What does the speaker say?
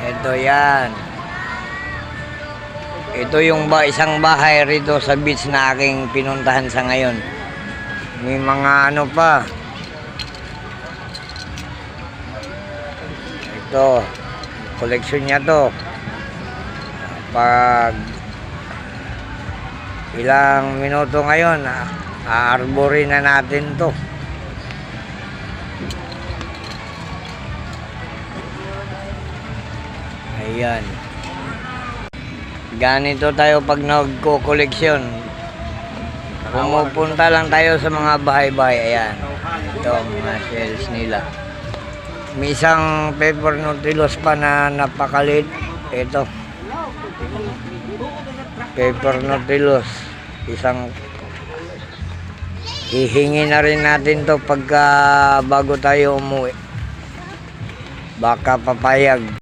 Ito yan. Ito yung isang bahay rito sa beach na aking pinuntahan sa ngayon. May mga ano pa. Ito, koleksyon niya to. Pag ilang minuto ngayon, aarborin na natin to. Ayan. Ganito tayo pag nagko-koleksyon. Pumupunta lang tayo sa mga bahay-bahay. Ayan. Ito, mga shells nila. May isang paper Nautilus pa na napakalit. Ito. Paper Nautilus. Isang hihingi na rin natin to pagka bago tayo umuwi. Baka papayag.